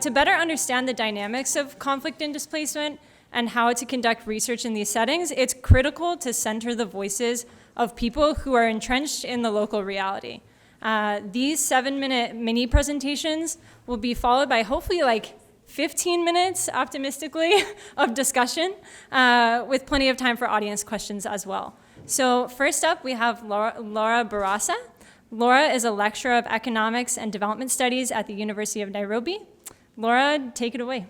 To better understand the dynamics of conflict and displacement and how to conduct research in these settings, it's critical to center the voices of people who are entrenched in the local reality. These 7-minute mini presentations will be followed by hopefully like 15 minutes, optimistically, of discussion with plenty of time for audience questions as well. So first up, we have Laura Barasa. Laura is a lecturer of economics and development studies at the University of Nairobi. Laura, take it away.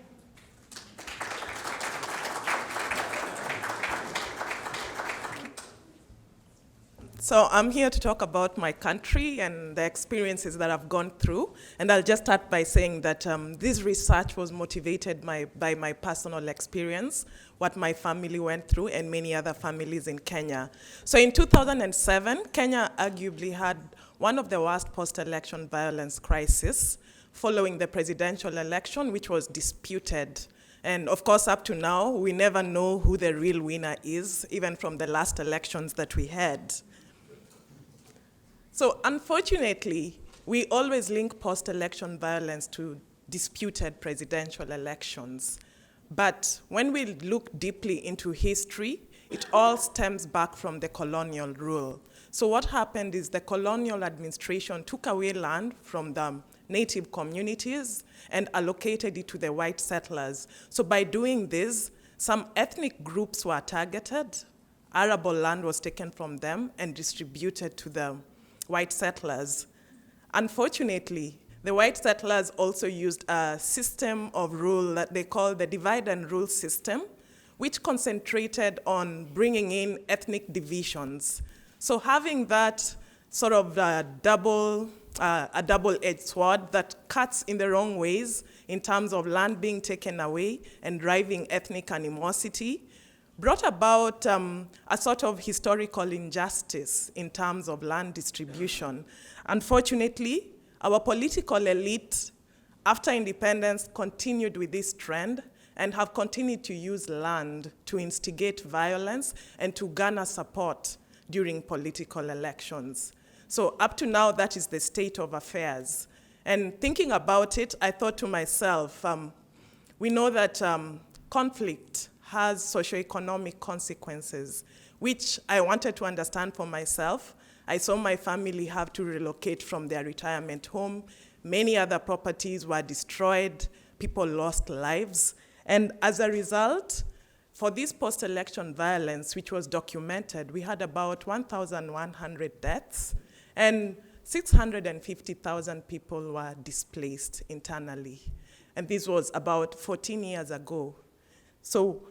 So I'm here to talk about my country and the experiences that I've gone through. And I'll just start by saying that this research was motivated by my personal experience, what my family went through, and many other families in Kenya. So in 2007, Kenya arguably had one of the worst post-election violence crises following the presidential election, which was disputed. And of course, up to now, we never know who the real winner is, even from the last elections that we had. So unfortunately, we always link post-election violence to disputed presidential elections. But when we look deeply into history, it all stems back from the colonial rule. So what happened is the colonial administration took away land from the native communities and allocated it to the white settlers. So by doing this, some ethnic groups were targeted, arable land was taken from them and distributed to the white settlers. Unfortunately, the white settlers also used a system of rule that they call the divide and rule system, which concentrated on bringing in ethnic divisions. So having that sort of a double-edged sword that cuts in the wrong ways in terms of land being taken away and driving ethnic animosity, brought about a sort of historical injustice in terms of land distribution. Unfortunately, our political elite, after independence, continued with this trend and have continued to use land to instigate violence and to garner support during political elections. So up to now, that is the state of affairs. And thinking about it, I thought to myself, we know that conflict has socioeconomic consequences, which I wanted to understand for myself. I saw my family have to relocate from their retirement home. Many other properties were destroyed. People lost lives. And as a result, for this post-election violence, which was documented, we had about 1,100 deaths, and 650,000 people were displaced internally. And this was about 14 years ago. So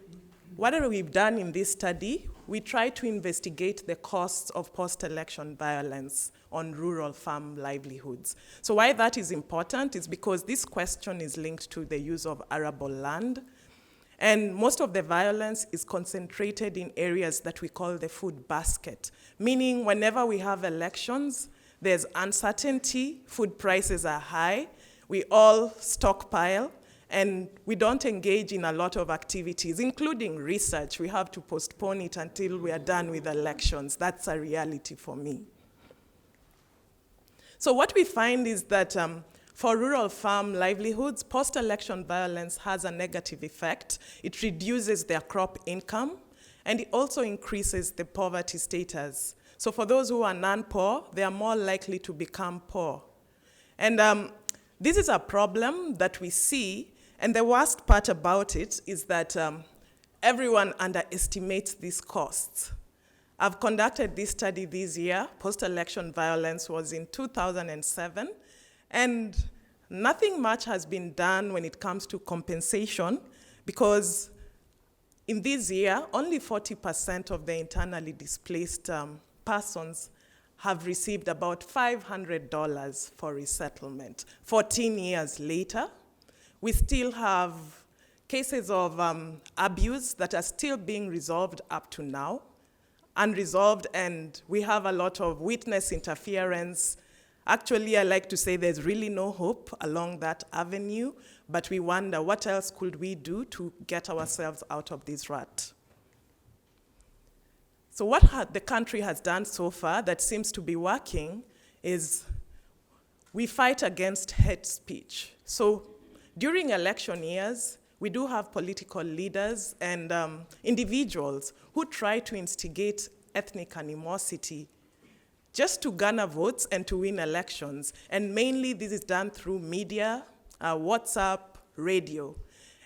what we've done in this study, we try to investigate the costs of post-election violence on rural farm livelihoods. So why that is important is because this question is linked to the use of arable land. And most of the violence is concentrated in areas that we call the food basket, meaning whenever we have elections, there's uncertainty, food prices are high, we all stockpile, and we don't engage in a lot of activities, including research. We have to postpone it until we are done with elections. That's a reality for me. So what we find is that for rural farm livelihoods, post-election violence has a negative effect. It reduces their crop income, and it also increases the poverty status. So for those who are non-poor, they are more likely to become poor. And this is a problem that we see. And the worst part about it is that everyone underestimates these costs. I've conducted this study this year. Post-election violence was in 2007. And nothing much has been done when it comes to compensation, because in this year, only 40% of the internally displaced persons have received about $500 for resettlement. 14 years later, we still have cases of abuse that are still being resolved up to now, unresolved, and we have a lot of witness interference. Actually, I like to say there's really no hope along that avenue, but we wonder what else could we do to get ourselves out of this rut. So what the country has done so far that seems to be working is we fight against hate speech. So During election years, we do have political leaders and individuals who try to instigate ethnic animosity just to garner votes and to win elections. And mainly this is done through media, WhatsApp, radio.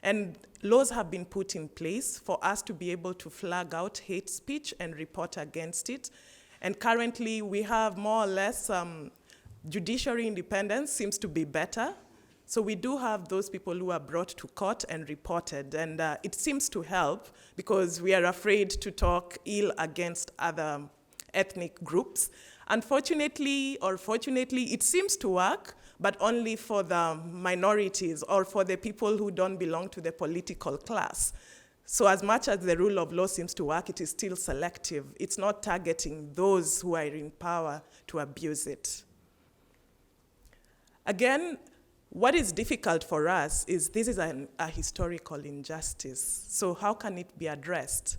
And laws have been put in place for us to be able to flag out hate speech and report against it. And currently we have more or less judiciary independence seems to be better. So we do have those people who are brought to court and reported. And it seems to help because we are afraid to talk ill against other ethnic groups. Unfortunately, or fortunately, it seems to work, but only for the minorities or for the people who don't belong to the political class. So as much as the rule of law seems to work, it is still selective. It's not targeting those who are in power to abuse it. Again, what is difficult for us is this is a historical injustice. So how can it be addressed?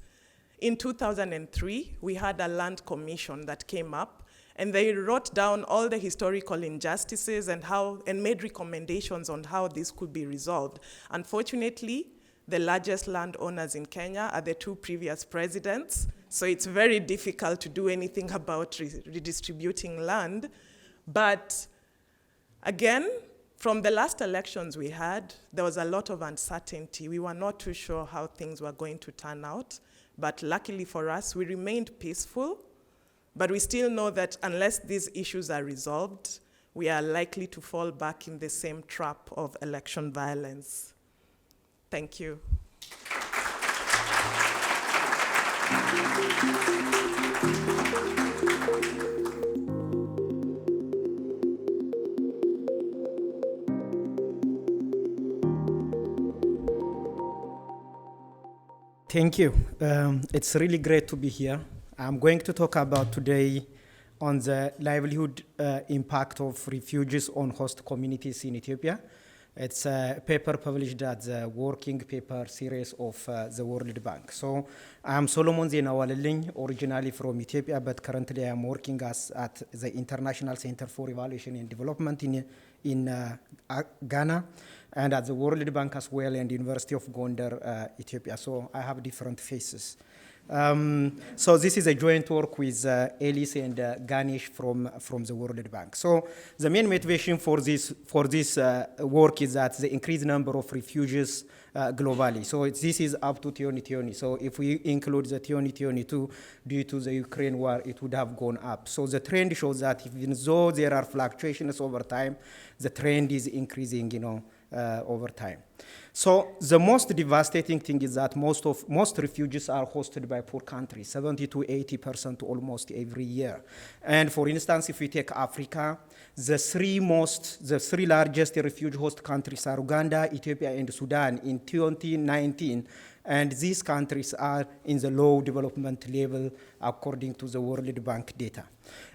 In 2003, we had a land commission that came up, and they wrote down all the historical injustices and made recommendations on how this could be resolved. Unfortunately, the largest landowners in Kenya are the two previous presidents, so it's very difficult to do anything about redistributing land. But again, from the last elections we had, there was a lot of uncertainty. We were not too sure how things were going to turn out, but luckily for us, we remained peaceful. But we still know that unless these issues are resolved, we are likely to fall back in the same trap of election violence. Thank you. Thank you. It's really great to be here. I'm going to talk about today on the livelihood impact of refugees on host communities in Ethiopia. It's a paper published at the Working Paper series of the World Bank. So I'm Solomon Zenawalelin, originally from Ethiopia, but currently I'm working at the International Center for Evaluation and Development in Ghana, and at the World Bank as well, and University of Gondar, Ethiopia. So I have different faces. So this is a joint work with Elise and Ganesh from the World Bank. So the main motivation for this work is that the increased number of refugees globally. So this is up to 2020. So if we include the 2022 due to the Ukraine war, it would have gone up. So the trend shows that even though there are fluctuations over time, the trend is increasing, over time. So the most devastating thing is that most refugees are hosted by poor countries, 70 to 80% almost every year. And for instance, if we take Africa, the three largest refugee host countries are Uganda, Ethiopia, and Sudan in 2019. And these countries are in the low development level according to the World Bank data.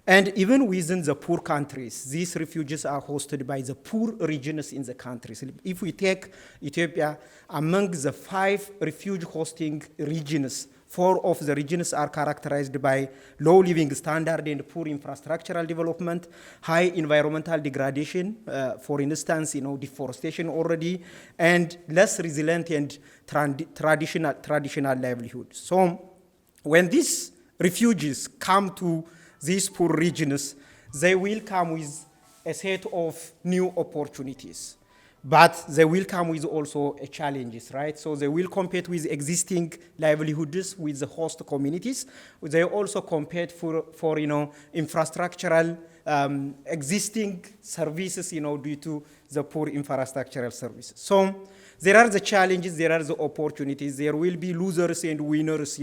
And even within the poor countries, these refugees are hosted by the poor regions in the countries. If we take Ethiopia, among the 5 refuge hosting regions, 4 of the regions are characterized by low living standard and poor infrastructural development, high environmental degradation, for instance, deforestation already, and less resilient and traditional livelihoods. So when these refugees come to these poor regions, they will come with a set of new opportunities. But they will come with also challenges, right? So they will compete with existing livelihoods with the host communities. They also compete for infrastructural existing services, due to the poor infrastructural services. So there are the challenges, there are the opportunities. There will be losers and winners,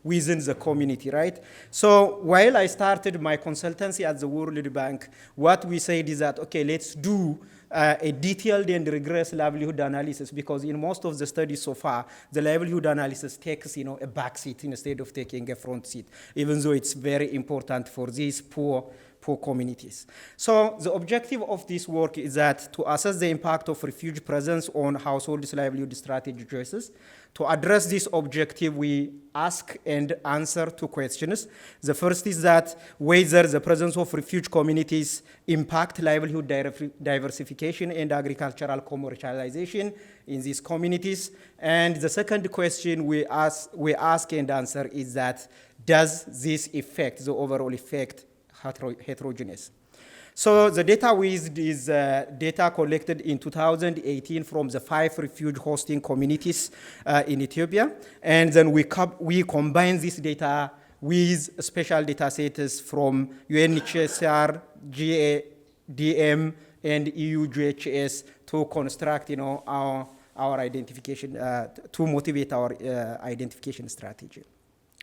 within the community, right? So while I started my consultancy at the World Bank, what we said is that, okay, let's do a detailed and rigorous livelihood analysis, because in most of the studies so far, the livelihood analysis takes, a back seat instead of taking a front seat, even though it's very important for these poor poor communities. So the objective of this work is that to assess the impact of refugee presence on households' livelihood strategy choices. To address this objective, we ask and answer two questions. The first is that whether the presence of refugee communities impact livelihood diversification and agricultural commercialization in these communities. And the second question we ask and answer is that does this affect the overall effect heterogeneous? So the data we used is data collected in 2018 from the 5 refuge hosting communities in Ethiopia. And then we combine this data with special data sets from UNHCR, GADM, and EU GHS to construct, our identification, to motivate our identification strategy.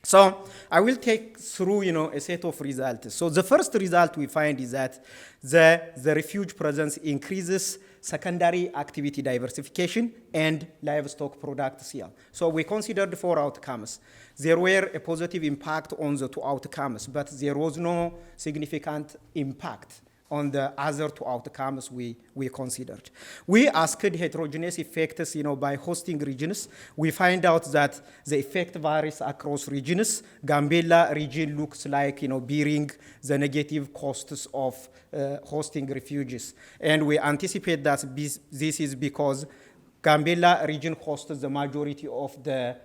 So I will take through, a set of results. So the first result we find is that the refuge presence increases secondary activity diversification and livestock product sale. So we considered 4 outcomes. There were a positive impact on the 2 outcomes, but there was no significant impact on the other 2 outcomes we considered. We asked heterogeneous effects, by hosting regions. We find out that the effect varies across regions. Gambella region looks like, bearing the negative costs of hosting refugees. And we anticipate that this is because Gambella region hosts the majority of the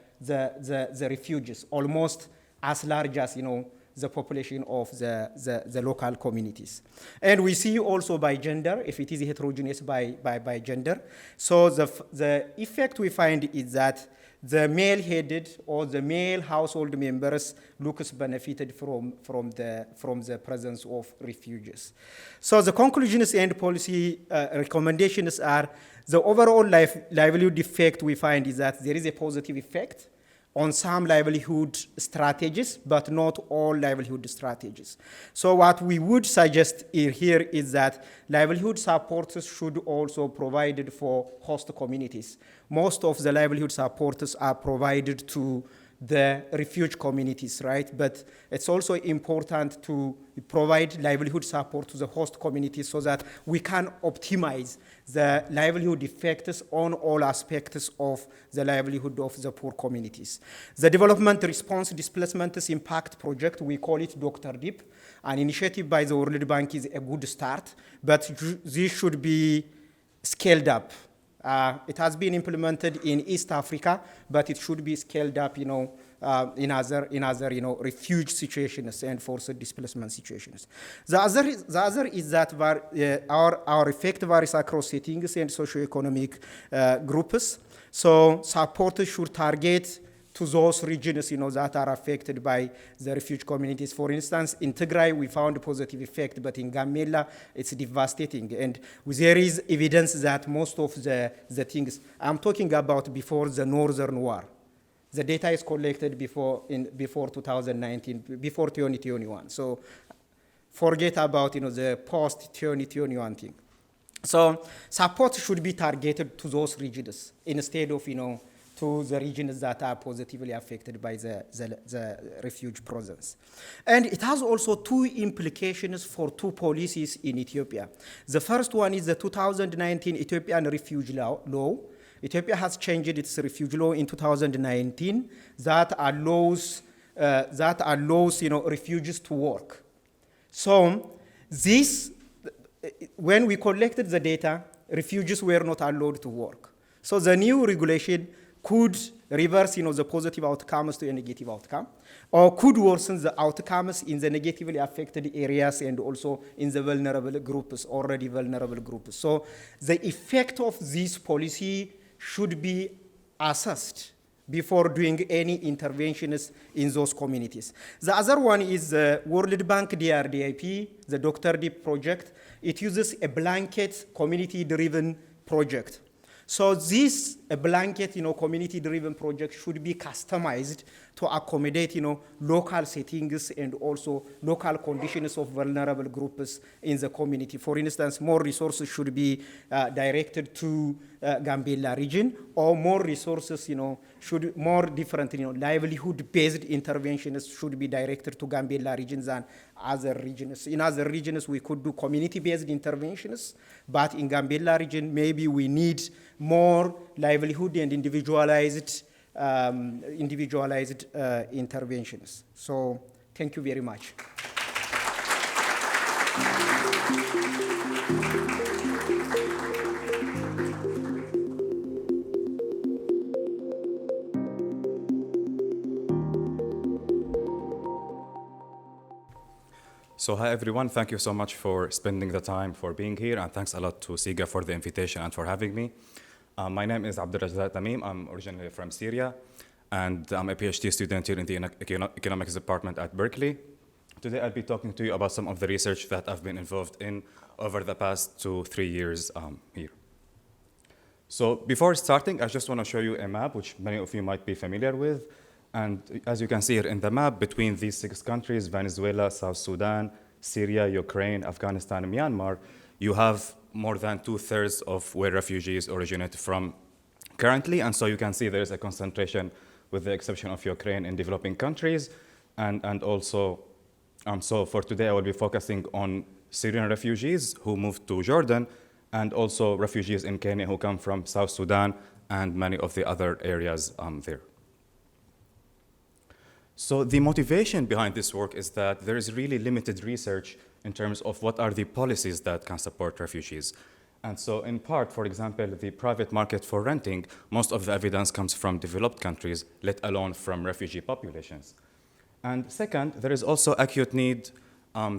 refugees, almost as large as, the population of the local communities. And we see also by gender, if it is heterogeneous by gender. So the effect we find is that the male-headed or the male household members looks benefited from the presence of refugees. So the conclusions and policy recommendations are the overall livelihood effect we find is that there is a positive effect on some livelihood strategies, but not all livelihood strategies. So what we would suggest here is that livelihood supports should also be provided for host communities. Most of the livelihood supports are provided to the refuge communities, right? But it's also important to provide livelihood support to the host communities so that we can optimize the livelihood effects on all aspects of the livelihood of the poor communities. The Development Response Displacement Impact Project, we call it Dr. DEEP, an initiative by the World Bank is a good start, but this should be scaled up. It has been implemented in East Africa, but it should be scaled up, in other refuge situations and forced displacement situations. The other is that our effect varies across settings and socioeconomic groups. So support should target to those regions, that are affected by the refuge communities. For instance, in Tigray, we found a positive effect, but in Gambella, it's devastating. And there is evidence that most of the things, I'm talking about before the Northern War. The data is collected before 2019, before 2021. So forget about, the post-2021 thing. So support should be targeted to those regions instead of, to the regions that are positively affected by the refuge presence. And it has also 2 implications for 2 policies in Ethiopia. The first one is the 2019 Ethiopian Refugee Law. Ethiopia has changed its refugee law in 2019 that allows refugees to work. So when we collected the data, refugees were not allowed to work. So the new regulation could reverse, the positive outcomes to a negative outcome, or could worsen the outcomes in the negatively affected areas and also in the vulnerable groups, already vulnerable groups. So the effect of this policy should be assessed before doing any interventions in those communities. The other one is the World Bank DRDIP, the Dr. DEEP project. It uses a blanket community-driven project. So this blanket, community-driven project should be customized to accommodate, local settings and also local conditions of vulnerable groups in the community. For instance, more resources should be directed to Gambela region, or more resources, should more different, livelihood-based interventions should be directed to Gambela regions than other regions. In other regions, we could do community-based interventions, but in Gambela region, maybe we need more livelihood and individualized interventions. So thank you very much. So hi everyone, thank you so much for spending the time for being here, and thanks a lot to SIGA for the invitation and for having me. My name is Abdulrazak Tamim. I'm originally from Syria, and I'm a PhD student here in the economics department at Berkeley. Today I'll be talking to you about some of the research that I've been involved in over the past 2-3 years here. So before starting, I just want to show you a map, which many of you might be familiar with. And as you can see here in the map, between these 6 countries, Venezuela, South Sudan, Syria, Ukraine, Afghanistan, and Myanmar, you have more than 2/3 of where refugees originate from currently. And so you can see there's a concentration, with the exception of Ukraine, in developing countries. And also, so for today, I will be focusing on Syrian refugees who moved to Jordan, and also refugees in Kenya who come from South Sudan and many of the other areas there. So the motivation behind this work is that there is really limited research in terms of what are the policies that can support refugees. And so in part, for example, the private market for renting, most of the evidence comes from developed countries, let alone from refugee populations. And second, there is also acute need,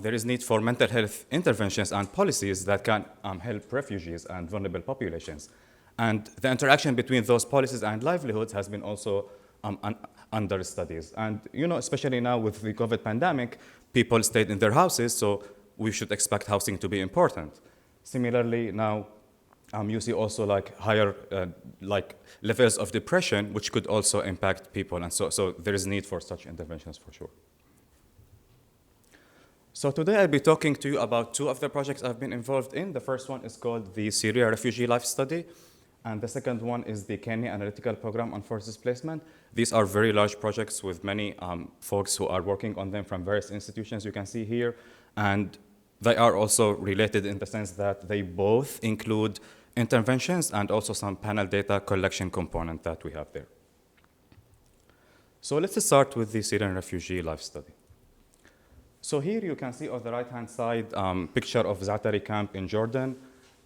there is need for mental health interventions and policies that can help refugees and vulnerable populations. And the interaction between those policies and livelihoods has been also under studies. And especially now with the COVID pandemic, people stayed in their houses, so we should expect housing to be important. Similarly, now you see also higher levels of depression, which could also impact people. And so there is need for such interventions for sure. So today I'll be talking to you about 2 of the projects I've been involved in. The first one is called the Syria Refugee Life Study, and the second one is the Kenya Analytical Program on Forced Displacement. These are very large projects with many folks who are working on them from various institutions you can see here. And they are also related in the sense that they both include interventions and also some panel data collection component that we have there. So let's start with the Syrian Refugee Life Study. So here you can see on the right-hand side picture of Zaatari camp in Jordan.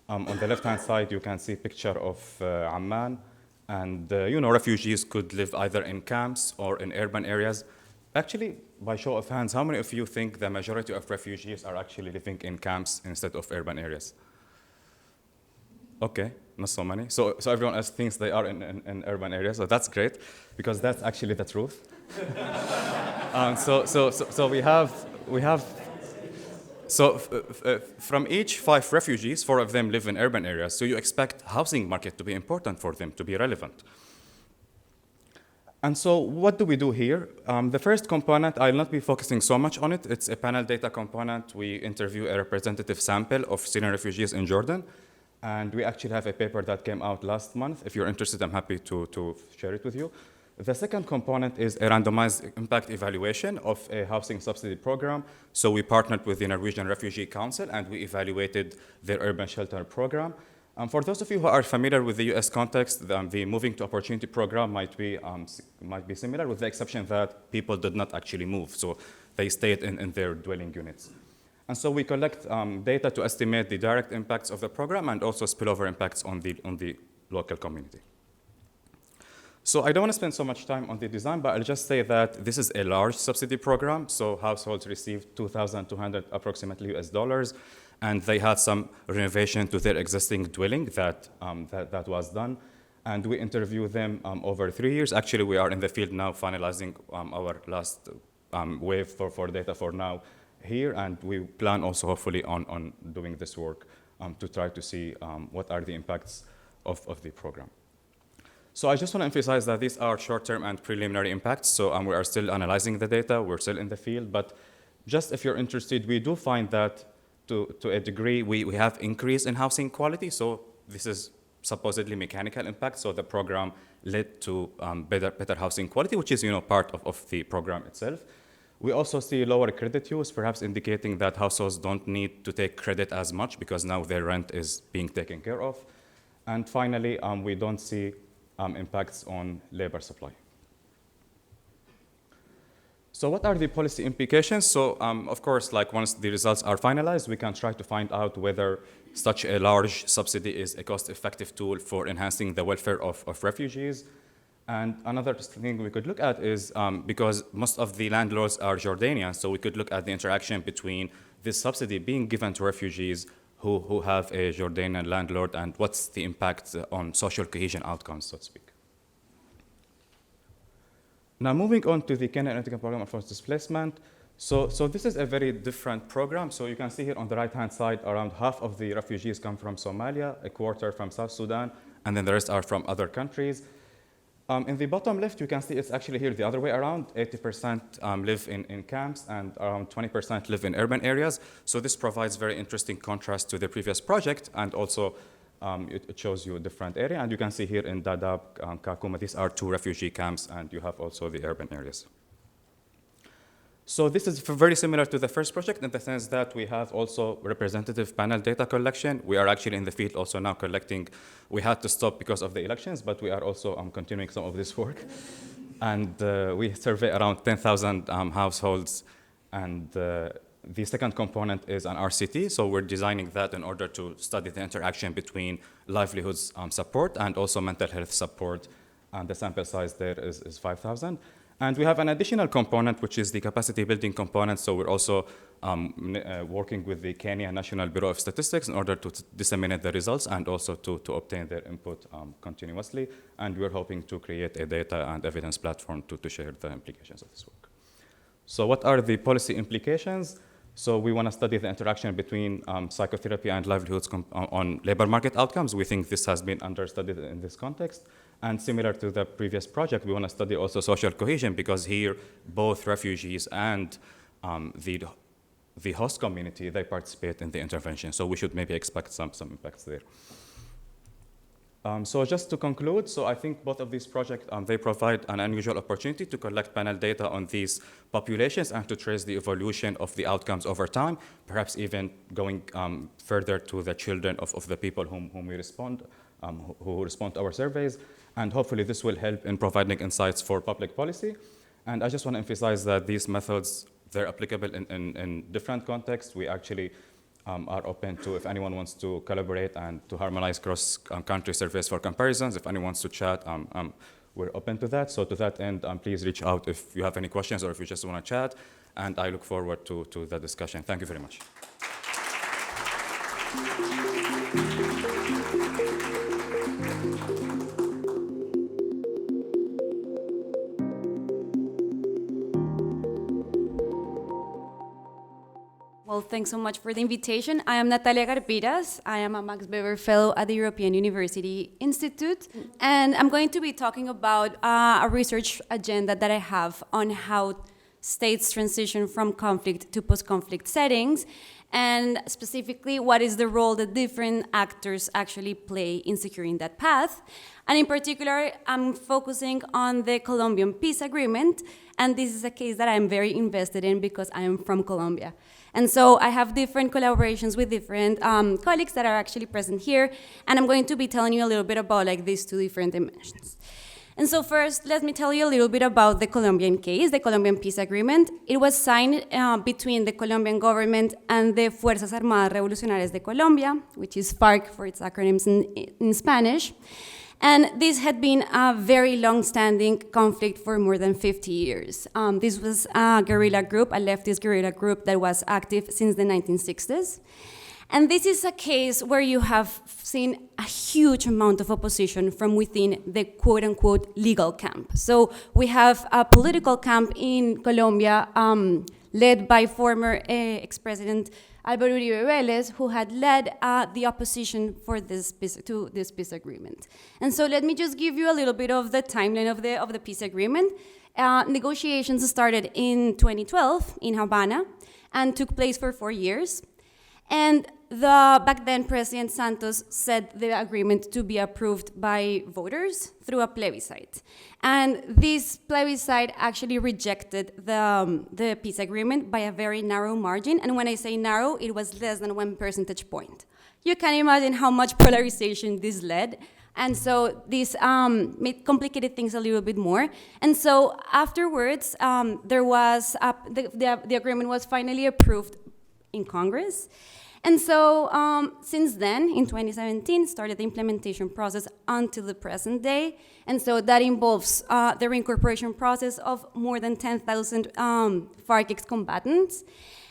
On the left-hand side, you can see picture of Amman. And refugees could live either in camps or in urban areas. Actually, by show of hands, how many of you think the majority of refugees are actually living in camps instead of urban areas? Okay, not so many. So everyone else thinks they are in urban areas. So that's great, because that's actually the truth. So we have. So from each 5 refugees, 4 of them live in urban areas. So you expect housing market to be important for them, to be relevant. And so what do we do here? The first component, I'll not be focusing so much on it. It's a panel data component. We interview a representative sample of Syrian refugees in Jordan. And we actually have a paper that came out last month. If you're interested, I'm happy to share it with you. The second component is a randomized impact evaluation of a housing subsidy program. So we partnered with the Norwegian Refugee Council, and we evaluated their urban shelter program. For those of you who are familiar with the US context, the Moving to Opportunity program might be similar, with the exception that people did not actually move. So they stayed in their dwelling units. And so we collect data to estimate the direct impacts of the program and also spillover impacts on the local community. So I don't want to spend so much time on the design, but I'll just say that this is a large subsidy program. So households received $2,200 approximately US dollars, and they had some renovation to their existing dwelling that was done. And we interviewed them over 3 years. Actually, we are in the field now finalizing our last wave for data for now here, and we plan also hopefully on doing this work to try to see what are the impacts of the program. So I just want to emphasize that these are short-term and preliminary impacts. So we are still analyzing the data. We're still in the field. But just if you're interested, we do find that to a degree, we have increase in housing quality. So this is supposedly mechanical impact. So the program led to better housing quality, which is part of the program itself. We also see lower credit use, perhaps indicating that households don't need to take credit as much because now their rent is being taken care of. And finally, we don't see impacts on labor supply. So what are the policy implications? So of course, once the results are finalized, we can try to find out whether such a large subsidy is a cost-effective tool for enhancing the welfare of refugees. And another thing we could look at is, because most of the landlords are Jordanian, so we could look at the interaction between this subsidy being given to refugees who have a Jordanian landlord and what's the impact on social cohesion outcomes, so to speak. Now moving on to the Kenya Ethnic Program of Forced Displacement. So this is a very different program. So you can see here on the right-hand side, around half of the refugees come from Somalia, a quarter from South Sudan, and then the rest are from other countries. In the bottom left, you can see it's actually here the other way around. 80% live in camps and around 20% live in urban areas. So this provides very interesting contrast to the previous project, and also it shows you a different area. And you can see here in Dadaab, Kakuma, these are 2 refugee camps, and you have also the urban areas. So this is very similar to the first project in the sense that we have also representative panel data collection. We are actually in the field also now collecting. We had to stop because of the elections, but we are also continuing some of this work. And we survey around 10,000 households. And the second component is an RCT. So we're designing that in order to study the interaction between livelihoods support and also mental health support. And the sample size there is 5,000. And we have an additional component, which is the capacity building component. So we're also working with the Kenya National Bureau of Statistics in order to disseminate the results and also to obtain their input continuously. And we're hoping to create a data and evidence platform to share the implications of this work. So what are the policy implications? So we want to study the interaction between psychotherapy and livelihoods on labor market outcomes. We think this has been understudied in this context. And similar to the previous project, we want to study also social cohesion, because here both refugees and the host community, they participate in the intervention. So we should maybe expect some impacts there. So just to conclude, so I think both of these projects, they provide an unusual opportunity to collect panel data on these populations and to trace the evolution of the outcomes over time, perhaps even going further to the children of the people whom we respond, who respond to our surveys. And hopefully this will help in providing insights for public policy. And I just want to emphasize that these methods, they're applicable in different contexts. We actually are open to, if anyone wants to collaborate and to harmonize cross-country surveys for comparisons, if anyone wants to chat, we're open to that. So to that end, please reach out if you have any questions or if you just want to chat. And I look forward to the discussion. Thank you very much. Well, thanks so much for the invitation. I am Natalia Garpiras. I am a Max Weber Fellow at the European University Institute. And I'm going to be talking about a research agenda that I have on how states transition from conflict to post-conflict settings, and specifically what is the role that different actors actually play in securing that path. And in particular, I'm focusing on the Colombian peace agreement, and this is a case that I'm very invested in because I am from Colombia. And so I have different collaborations with different colleagues that are actually present here, and I'm going to be telling you a little bit about these 2 different dimensions. And so first, let me tell you a little bit about the Colombian case, the Colombian peace agreement. It was signed between the Colombian government and the Fuerzas Armadas Revolucionarias de Colombia, which is FARC for its acronyms in Spanish. And this had been a very long-standing conflict for more than 50 years. This was a guerrilla group, a leftist guerrilla group that was active since the 1960s. And this is a case where you have seen a huge amount of opposition from within the quote-unquote legal camp. So we have a political camp in Colombia led by former ex-president Álvaro Uribe Vélez, who had led the opposition for to this peace agreement. And so let me just give you a little bit of the timeline of the peace agreement. Negotiations started in 2012 in Havana and took place for 4 years. And back then, President Santos said the agreement to be approved by voters through a plebiscite. And this plebiscite actually rejected the peace agreement by a very narrow margin. And when I say narrow, it was less than 1 percentage point. You can imagine how much polarization this led. And so this complicated things a little bit more. And so afterwards, the agreement was finally approved in Congress. And so since then, in 2017, started the implementation process until the present day. And so that involves the reincorporation process of more than 10,000 FARC ex-combatants.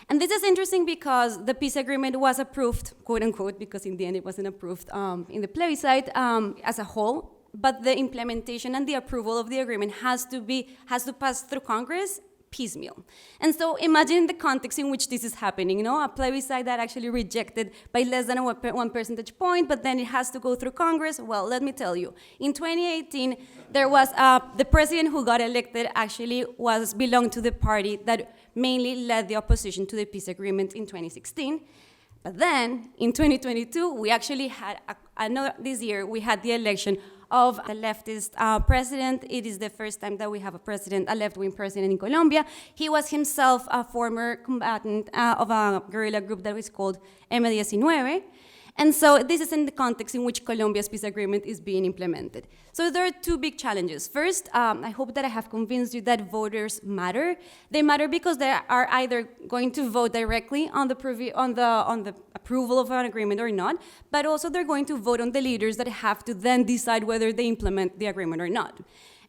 And this is interesting because the peace agreement was approved, quote unquote, because in the end it wasn't approved in the plebiscite as a whole, but the implementation and the approval of the agreement has to pass through Congress piecemeal. And so imagine the context in which this is happening, a plebiscite that actually rejected by less than 1 percentage point, but then it has to go through Congress. Well, let me tell you, in 2018, there was the president who got elected actually belonged to the party that mainly led the opposition to the peace agreement in 2016. But then, in 2022, we actually had this year, we had the election of a leftist president. It is the first time that we have a left-wing president in Colombia. He was himself a former combatant of a guerrilla group that was called M19. And so this is in the context in which Colombia's peace agreement is being implemented. So there are 2 big challenges. First, I hope that I have convinced you that voters matter. They matter because they are either going to vote directly on the approval of an agreement or not, but also they're going to vote on the leaders that have to then decide whether they implement the agreement or not.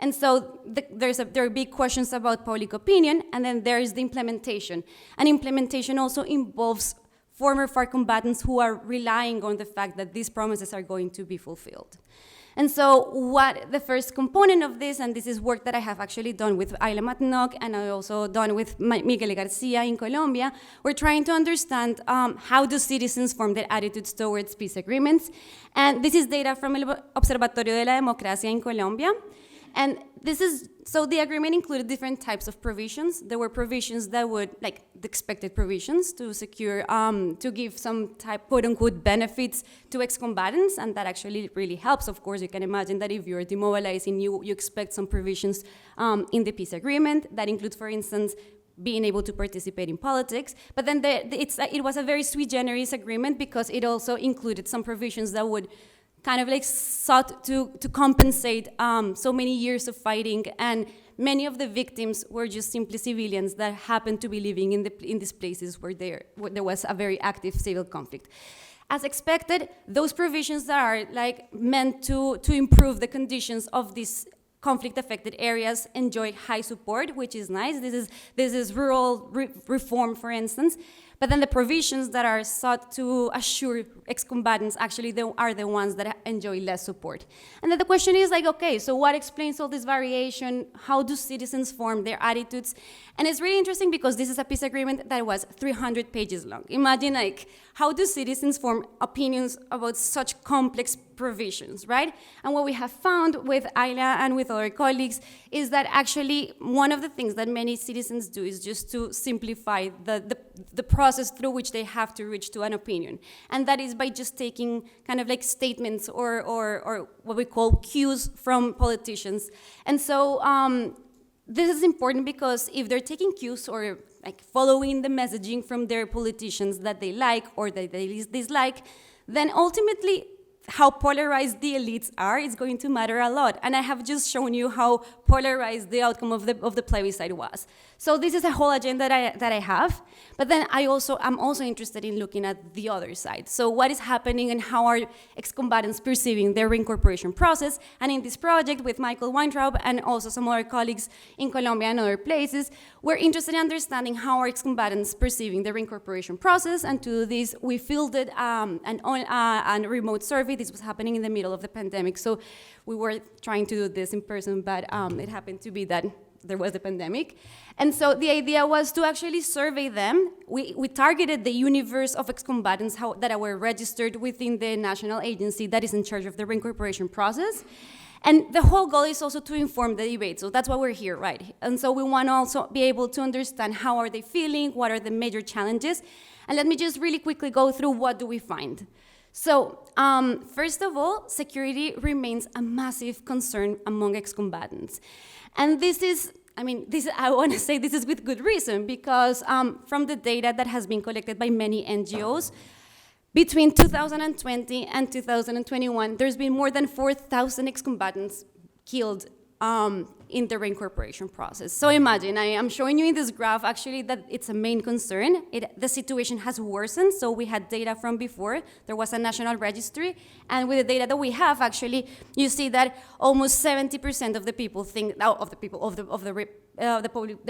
And so there are big questions about public opinion, and then there is the implementation. And implementation also involves former FARC combatants who are relying on the fact that these promises are going to be fulfilled. And so what the first component of this, and this is work that I have actually done with Ayla Matnock, and I also done with Miguel Garcia in Colombia, we're trying to understand how do citizens form their attitudes towards peace agreements. And this is data from El Observatorio de la Democracia in Colombia. And so the agreement included different types of provisions. There were provisions that would, like the expected provisions to secure, to give some type, quote unquote, benefits to ex-combatants, and that actually really helps. Of course, you can imagine that if you're demobilizing, you expect some provisions in the peace agreement. That includes, for instance, being able to participate in politics. But then it was a very sui generis agreement because it also included some provisions that would kind of like sought to compensate so many years of fighting, and many of the victims were just simply civilians that happened to be living in these places where there was a very active civil conflict. As expected, those provisions that are like meant to improve the conditions of these conflict-affected areas enjoy high support, which is nice. This is rural reform, for instance. But then the provisions that are sought to assure ex-combatants actually are the ones that enjoy less support. And then the question is like, okay, so what explains all this variation? How do citizens form their attitudes? And it's really interesting because this is a peace agreement that was 300 pages long. Imagine like, how do citizens form opinions about such complex provisions, right? And what we have found with Ayla and with other colleagues is that actually one of the things that many citizens do is just to simplify the process through which they have to reach to an opinion. And that is by just taking kind of like statements or what we call cues from politicians. And so this is important because if they're taking cues or like following the messaging from their politicians that they like or that they dislike, then ultimately how polarized the elites are is going to matter a lot. And I have just shown you how polarized the outcome of the plebiscite was. So this is a whole agenda that I have. But then I'm also interested in looking at the other side. So what is happening and how are ex-combatants perceiving their reincorporation process? And in this project with Michael Weintraub and also some other colleagues in Colombia and other places, we're interested in understanding how are ex-combatants perceiving the reincorporation process. And to do this, we fielded a remote survey. This was happening in the middle of the pandemic. So we were trying to do this in person, but it happened to be that there was the pandemic. And so the idea was to actually survey them. We targeted the universe of ex-combatants that were registered within the national agency that is in charge of the reincorporation process. And the whole goal is also to inform the debate. So that's why we're here, right? And so we want to also be able to understand how are they feeling, what are the major challenges. And let me just really quickly go through what do we find. So first of all, security remains a massive concern among ex-combatants. And this is, I want to say this is with good reason, because from the data that has been collected by many NGOs, between 2020 and 2021, there's been more than 4,000 ex-combatants killed in the reincorporation process. So imagine, I am showing you in this graph actually that it's a main concern. The situation has worsened, so we had data from before. There was a national registry, and with the data that we have, actually, you see that almost 70% of the people think, the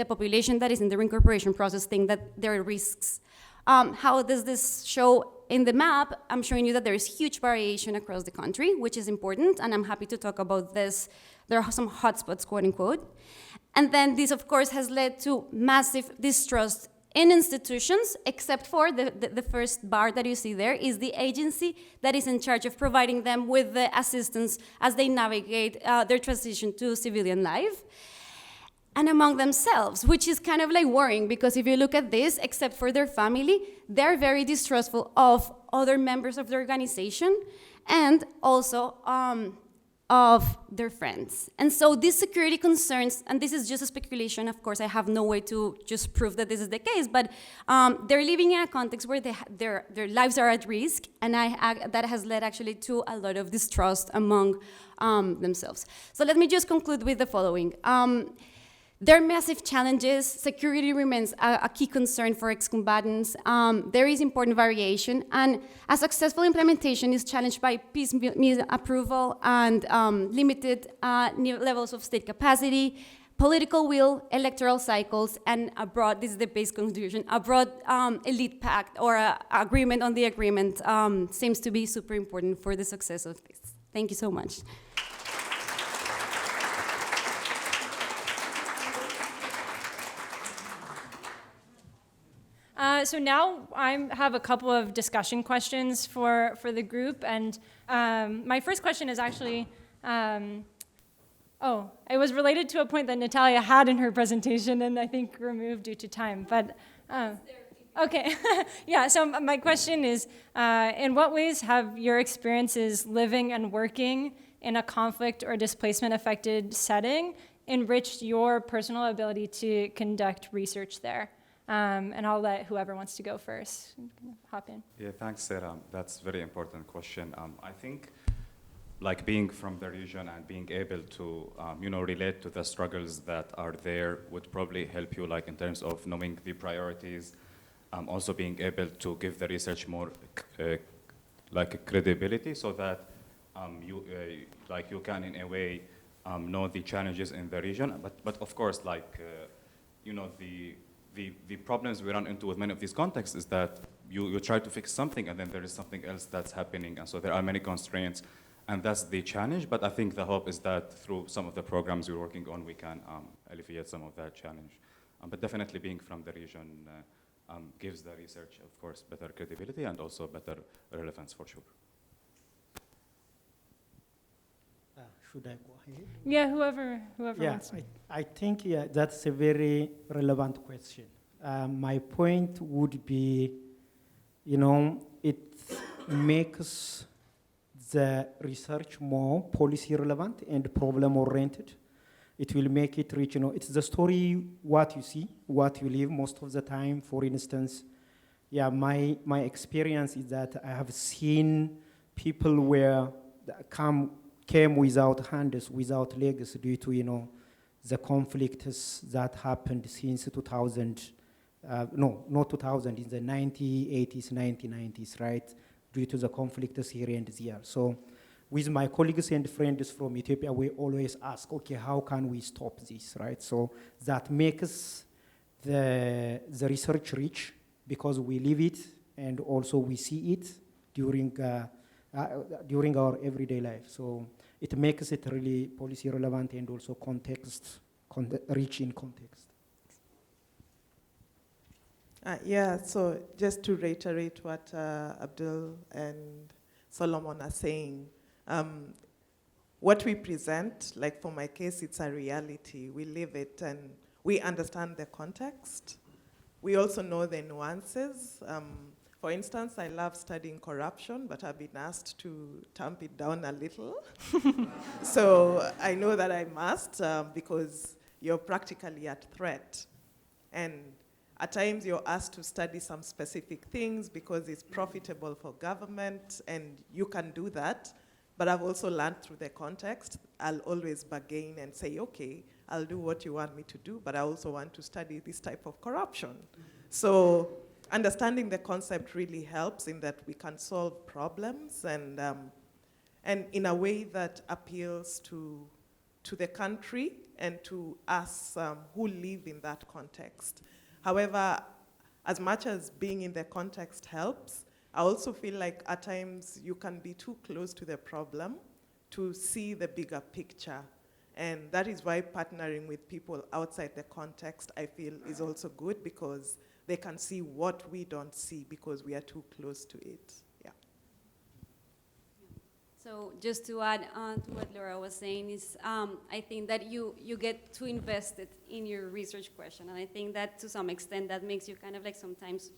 population that is in the reincorporation process think that there are risks. How does this show in the map? I'm showing you that there is huge variation across the country, which is important, and I'm happy to talk about this. There are some hotspots, quote unquote. And then this, of course, has led to massive distrust in institutions, except for the first bar that you see there is the agency that is in charge of providing them with the assistance as they navigate their transition to civilian life. And among themselves, which is kind of like worrying, because if you look at this, except for their family, they're very distrustful of other members of the organization and also of their friends. And so these security concerns, and this is just a speculation, of course, I have no way to just prove that this is the case, but they're living in a context where their lives are at risk, and that has led actually to a lot of distrust among themselves. So let me just conclude with the following. There are massive challenges. Security remains a key concern for ex-combatants. There is important variation, and a successful implementation is challenged by piecemeal approval and limited levels of state capacity, political will, electoral cycles, and a broad, this is the base conclusion, a broad elite pact or agreement on the agreement seems to be super important for the success of this. Thank you so much. So now I have a couple of discussion questions for the group, and my first question is actually, it was related to a point that Natalia had in her presentation and I think removed due to time, but okay. Yeah, so my question is, in what ways have your experiences living and working in a conflict or displacement-affected setting enriched your personal ability to conduct research there? And I'll let whoever wants to go first hop in. Yeah, thanks, Sarah. That's a very important question. I think like being from the region and being able to, relate to the struggles that are there would probably help you like in terms of knowing the priorities, also being able to give the research more credibility so that you can in a way know the challenges in the region. But of course, the problems we run into with many of these contexts is that you try to fix something and then there is something else that's happening. And so there are many constraints and that's the challenge. But I think the hope is that through some of the programs we're working on, we can alleviate some of that challenge. But definitely being from the region gives the research, of course, better credibility and also better relevance for sure. Should I go ahead? Yeah, whoever wants to. I think that's a very relevant question. My point would be, it makes the research more policy relevant and problem oriented. It will make it rich. It's the story, what you see, what you live most of the time. For instance, my experience is that I have seen people where came without hands, without legs, due to, the conflicts that happened since 2000, not 2000, in the 1980s, 1990s, right? Due to the conflicts here and there. So with my colleagues and friends from Ethiopia, we always ask, okay, how can we stop this, right? So that makes the research rich because we live it and also we see it during our everyday life. So it makes it really policy relevant and also context rich in context. Yeah, so just to reiterate what Abdul and Solomon are saying, what we present, like for my case, it's a reality. We live it and we understand the context. We also know the nuances. For instance, I love studying corruption, but I've been asked to tamp it down a little. So I know that I must because you're practically at threat. And at times you're asked to study some specific things because it's profitable for government, and you can do that. But I've also learned through the context, I'll always bargain and say, okay, I'll do what you want me to do, but I also want to study this type of corruption. So understanding the concept really helps in that we can solve problems and in a way that appeals to the country and to us who live in that context. However, as much as being in the context helps, I also feel like at times you can be too close to the problem to see the bigger picture. And that is why partnering with people outside the context, I feel, is also good because they can see what we don't see because we are too close to it. Yeah. So just to add on to what Laura was saying is, I think that you get too invested in your research question, and I think that to some extent that makes you kind of like sometimes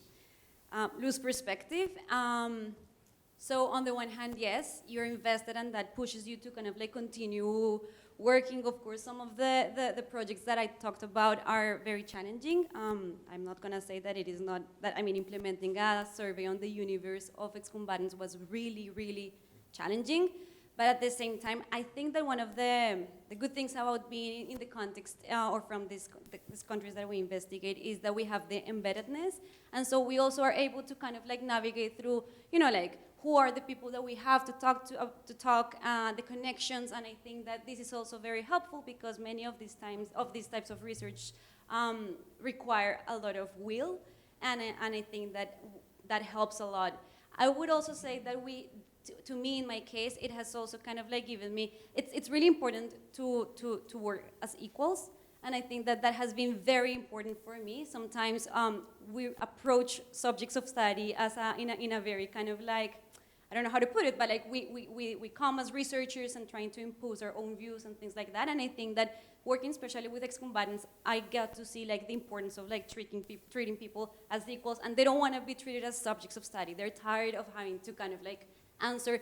lose perspective. So on the one hand, yes, you're invested, and that pushes you to kind of like continue working. Of course, some of the projects that I talked about are very challenging. I'm not gonna say that it is not, that I mean, implementing a survey on the universe of ex-combatants was really, really challenging. But at the same time, I think that one of the good things about being in the context or from these countries that we investigate is that we have the embeddedness. And so we also are able to kind of like navigate through, you know, like who are the people that we have to talk to, the connections. And I think that this is also very helpful because many of these types of research require a lot of will. And I think that helps a lot. I would also say that to me, in my case, it has also kind of like given me, it's really important to work as equals. And I think that has been very important for me. Sometimes we approach subjects of study as in a very kind of like, I don't know how to put it, but like we come as researchers and trying to impose our own views and things like that. And I think that working especially with ex-combatants, I got to see like the importance of like treating people as equals, and they don't want to be treated as subjects of study. They're tired of having to kind of like answer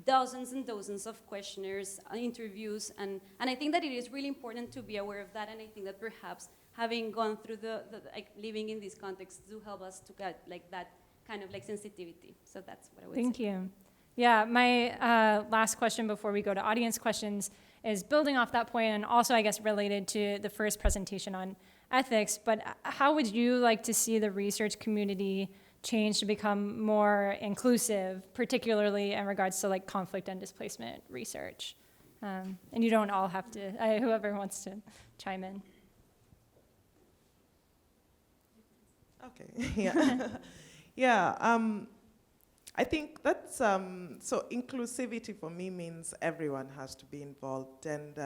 dozens and dozens of questionnaires, interviews, and I think that it is really important to be aware of that, and I think that perhaps having gone through like living in this context do help us to get like that kind of like sensitivity. So that's what I would say. Thank you. Yeah, my last question before we go to audience questions is building off that point and also I guess related to the first presentation on ethics, but how would you like to see the research community change to become more inclusive, particularly in regards to like conflict and displacement research? And you don't all have to, whoever wants to chime in. Okay, yeah. Yeah, I think that's, so inclusivity for me means everyone has to be involved. And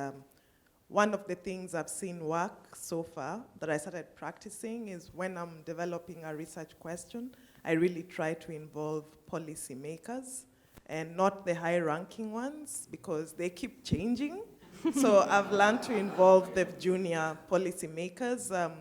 one of the things I've seen work so far that I started practicing is when I'm developing a research question, I really try to involve policymakers and not the high-ranking ones because they keep changing. So I've learned to involve the junior policymakers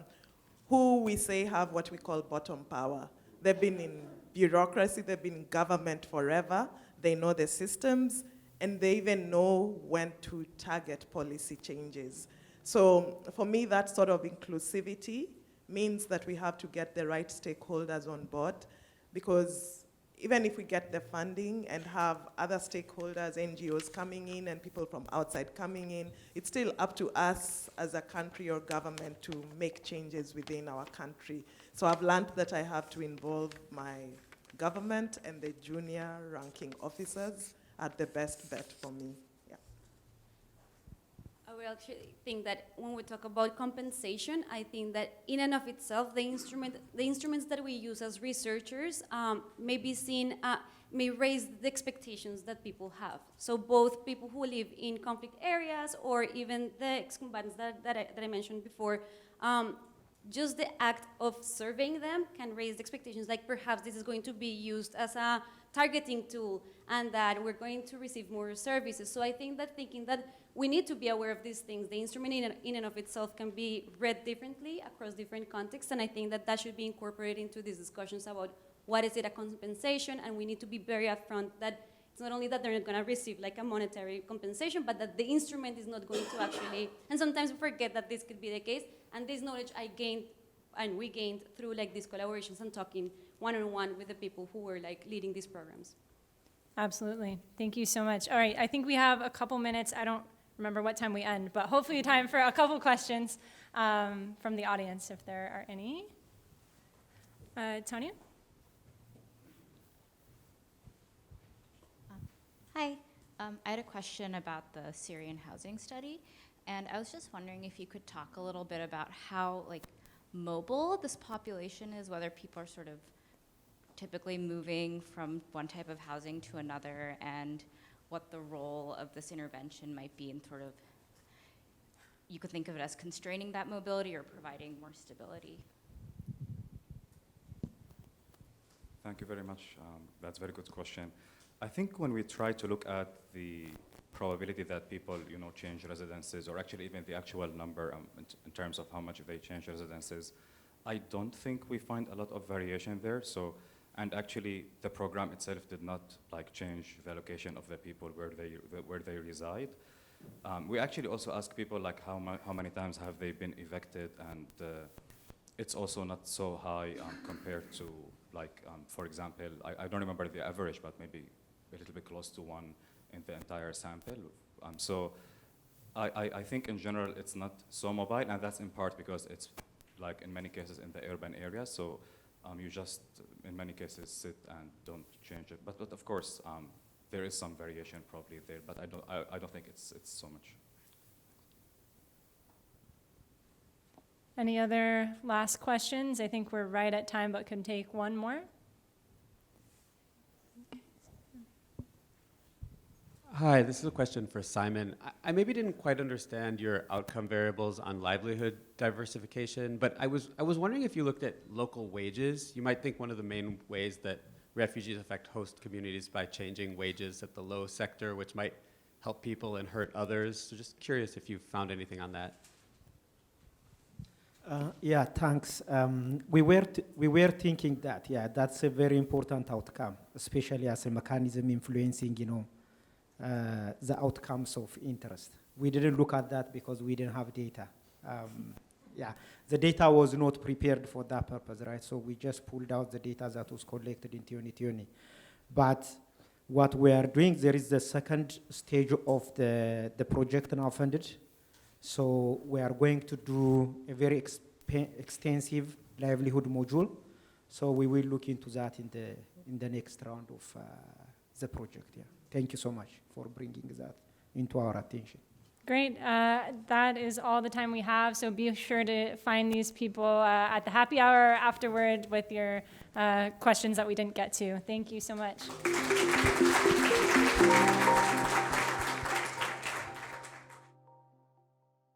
who we say have what we call bottom power. They've been in bureaucracy, they've been in government forever, they know the systems, and they even know when to target policy changes. So for me, that sort of inclusivity means that we have to get the right stakeholders on board, because even if we get the funding and have other stakeholders, NGOs coming in and people from outside coming in, it's still up to us as a country or government to make changes within our country. So I've learned that I have to involve my government, and the junior ranking officers are the best bet for me. Yeah. I would actually think that when we talk about compensation, I think that in and of itself, the instruments that we use as researchers may be seen, may raise the expectations that people have. So both people who live in conflict areas or even the ex-combatants that I mentioned before, just the act of surveying them can raise the expectations, like perhaps this is going to be used as a targeting tool and that we're going to receive more services. So I think that thinking that we need to be aware of these things, the instrument in and of itself can be read differently across different contexts, and I think that that should be incorporated into these discussions about what is it a compensation, and we need to be very upfront that it's not only that they're not going to receive like a monetary compensation, but that the instrument is not going to actually, and sometimes we forget that this could be the case, and this knowledge I gained and we gained through like these collaborations and talking one-on-one with the people who were like leading these programs. Absolutely. Thank you so much. All right, I think we have a couple minutes. I don't remember what time we end, but hopefully time for a couple questions from the audience, if there are any. Tanya? Hi, I had a question about the Syrian housing study, and I was just wondering if you could talk a little bit about how mobile this population is, whether people are sort of typically moving from one type of housing to another, and what the role of this intervention might be in sort of, you could think of it as constraining that mobility or providing more stability. Thank you very much. That's a very good question. I think when we try to look at the probability that people, change residences, or actually even the actual number in terms of how much they change residences, I don't think we find a lot of variation there. So, and actually, the program itself did not change the location of the people where they reside. We actually also ask people how many times have they been evicted, and it's also not so high compared to for example, I don't remember the average, but maybe a little bit close to one in the entire sample. So I think in general it's not so mobile, and that's in part because it's in many cases in the urban areas. So you just in many cases sit and don't change it. But of course there is some variation probably there, but I don't think it's so much. Any other last questions? I think we're right at time, but can take one more. Hi, this is a question for Simon. I maybe didn't quite understand your outcome variables on livelihood diversification, but I was wondering if you looked at local wages. You might think one of the main ways that refugees affect host communities by changing wages at the low sector, which might help people and hurt others. So just curious if you found anything on that. Yeah, thanks. We were thinking that, that's a very important outcome, especially as a mechanism influencing, the outcomes of interest. We didn't look at that because we didn't have data. The data was not prepared for that purpose, right? So we just pulled out the data that was collected in 2020. But what we are doing, there is the second stage of the project now funded. So we are going to do a very extensive livelihood module. So we will look into that in the next round of the project. Yeah. Thank you so much for bringing that into our attention. Great. That is all the time we have. So be sure to find these people at the happy hour afterward with your questions that we didn't get to. Thank you so much.